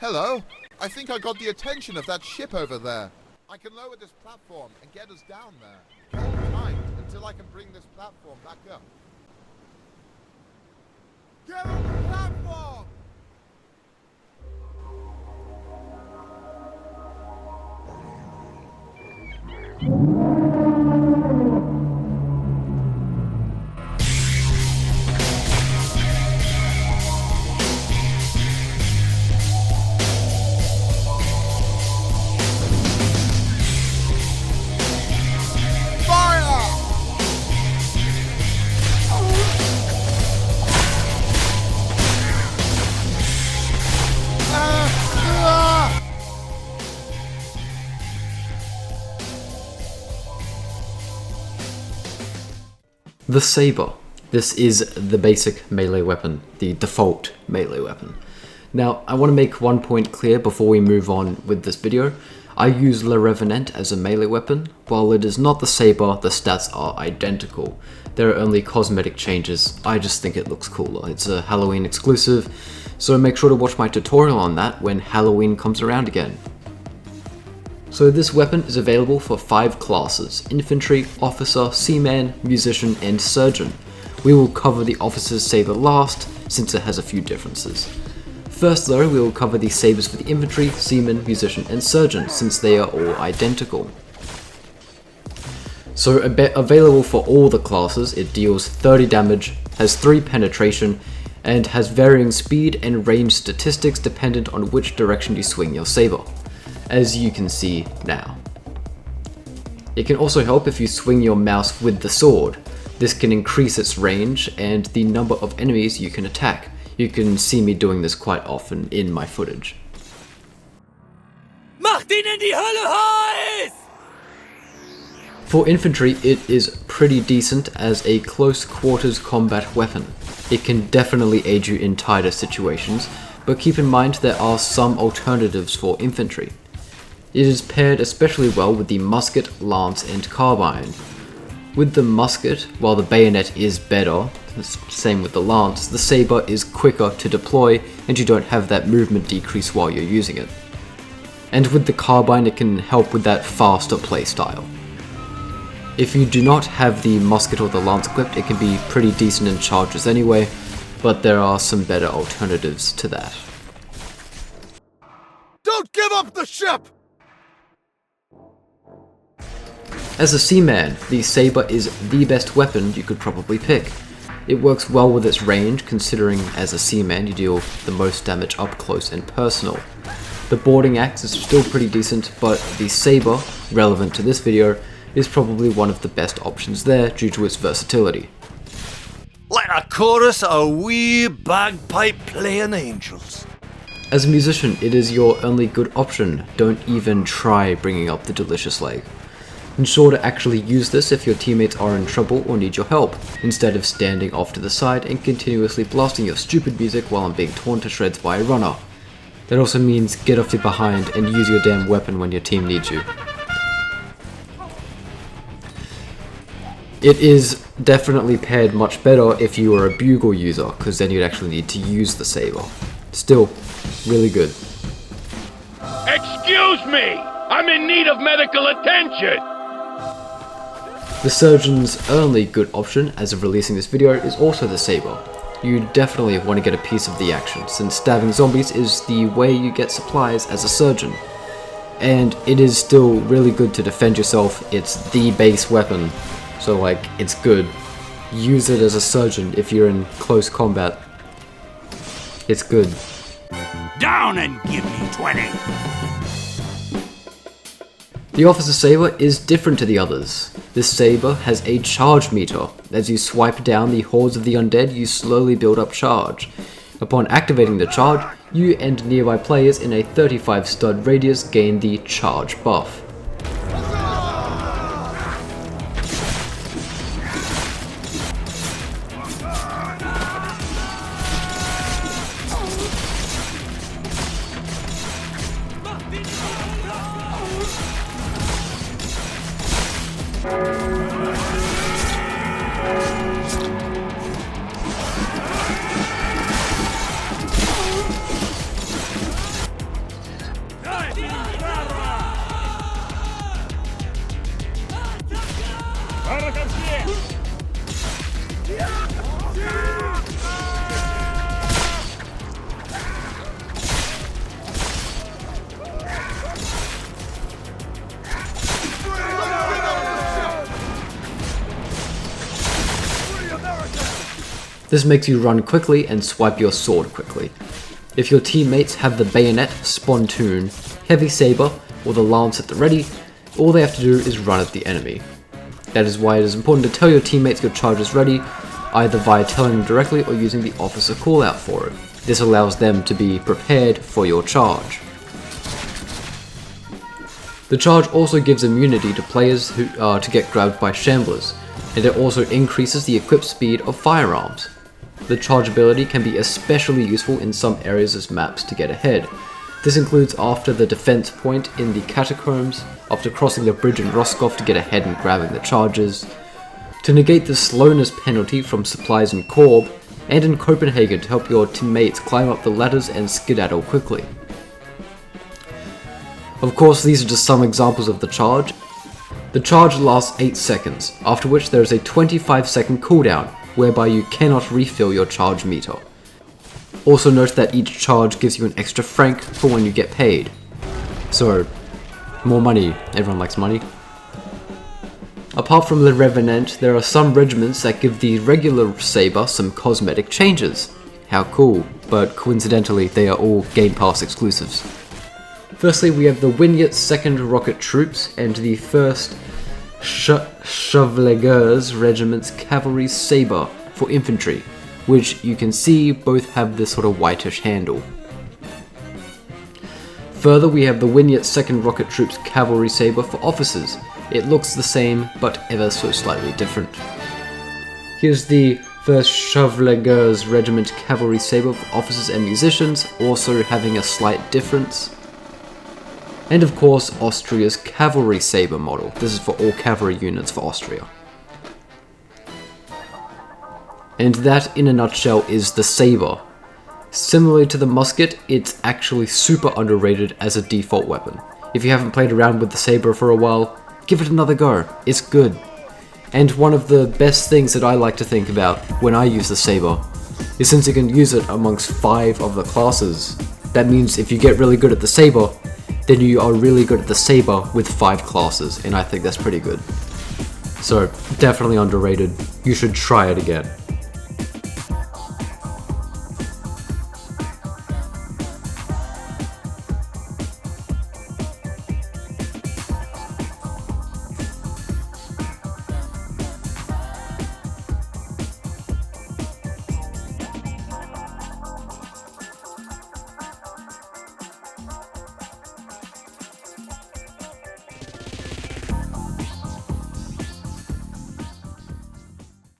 Hello. I think I got the attention of that ship over there. I can lower this platform and get us down there. Hold tight until I can bring this platform back up. Get on the platform! The Sabre. This is the basic melee weapon, the default melee weapon. Now, I want to make one point clear before we move on with this video. I use Le Revenant as a melee weapon. While it is not the Sabre, the stats are identical. There are only cosmetic changes. I just think it looks cooler. It's a Halloween exclusive, so make sure to watch my tutorial on that when Halloween comes around again. So this weapon is available for 5 classes: Infantry, Officer, Seaman, Musician, and Surgeon. We will cover the Officer's Sabre last, since it has a few differences. First though, we will cover the sabres for the Infantry, Seaman, Musician, and Surgeon, since they are all identical. So available for all the classes, it deals 30 damage, has 3 penetration, and has varying speed and range statistics dependent on which direction you swing your sabre, as you can see now. It can also help if you swing your mouse with the sword. This can increase its range and the number of enemies you can attack. You can see me doing this quite often in my footage. Macht ihn in die Hölle heiß! For infantry, it is pretty decent as a close quarters combat weapon. It can definitely aid you in tighter situations, but keep in mind there are some alternatives for infantry. It is paired especially well with the musket, lance, and carbine. With the musket, while the bayonet is better, same with the lance, the sabre is quicker to deploy and you don't have that movement decrease while you're using it. And with the carbine, it can help with that faster playstyle. If you do not have the musket or the lance equipped, it can be pretty decent in charges anyway, but there are some better alternatives to that. Don't give up the ship! As a seaman, the sabre is the best weapon you could probably pick. It works well with its range, considering as a seaman you deal the most damage up close and personal. The boarding axe is still pretty decent, but the sabre, relevant to this video, is probably one of the best options there due to its versatility. Like a chorus of wee bagpipe playing angels. As a musician, it is your only good option. Don't even try bringing up the delicious leg. Ensure to actually use this if your teammates are in trouble or need your help, instead of standing off to the side and continuously blasting your stupid music while I'm being torn to shreds by a runner. That also means get off your behind and use your damn weapon when your team needs you. It is definitely paired much better if you are a bugle user, because then you'd actually need to use the sabre. Still, really good. Excuse me! I'm in need of medical attention! The surgeon's only good option as of releasing this video is also the sabre. You definitely want to get a piece of the action, since stabbing zombies is the way you get supplies as a surgeon. And it is still really good to defend yourself. It's the base weapon, so like, it's good. Use it as a surgeon if you're in close combat. It's good. Down and give me 20! The Officer's Sabre is different to the others. This sabre has a charge meter. As you swipe down the hordes of the undead, you slowly build up charge. Upon activating the charge, you and nearby players in a 35 stud radius gain the charge buff. This makes you run quickly and swipe your sword quickly. If your teammates have the bayonet, spontoon, heavy saber, or the lance at the ready, all they have to do is run at the enemy. That is why it is important to tell your teammates your charge is ready, either via telling them directly or using the officer callout for it. This allows them to be prepared for your charge. The charge also gives immunity to players who are to get grabbed by shamblers, and it also increases the equip speed of firearms. The charge ability can be especially useful in some areas as maps to get ahead. This includes after the defense point in the catacombs, after crossing the bridge in Roscoff to get ahead and grabbing the charges, to negate the slowness penalty from supplies in Korb, and in Copenhagen to help your teammates climb up the ladders and skedaddle quickly. Of course, these are just some examples of the charge. The charge lasts 8 seconds, after which there is a 25-second cooldown, whereby you cannot refill your charge meter. Also note that each charge gives you an extra franc for when you get paid. So, more money. Everyone likes money. Apart from Le Revenant, there are some regiments that give the regular saber some cosmetic changes. How cool, but coincidentally they are all Game Pass exclusives. Firstly, we have the Whinyates 2nd Rocket Troops and the 1st Chevaulegers-Regiment's Cavalry Sabre for infantry, which you can see both have this sort of whitish handle. Further, we have the Whinyates 2nd Rocket Troops Cavalry Sabre for officers. It looks the same, but ever so slightly different. Here's the 1st Chevaulegers-Regiment Cavalry Sabre for officers and musicians, also having a slight difference. And of course, Austria's Cavalry Sabre model. This is for all cavalry units for Austria. And that, in a nutshell, is the saber. Similarly to the musket, it's actually super underrated as a default weapon. If you haven't played around with the saber for a while, give it another go. It's good. And one of the best things that I like to think about when I use the saber is since you can use it amongst 5 of the classes. That means if you get really good at the saber, then you are really good at the saber with 5 classes, and I think that's pretty good. So, definitely underrated. You should try it again.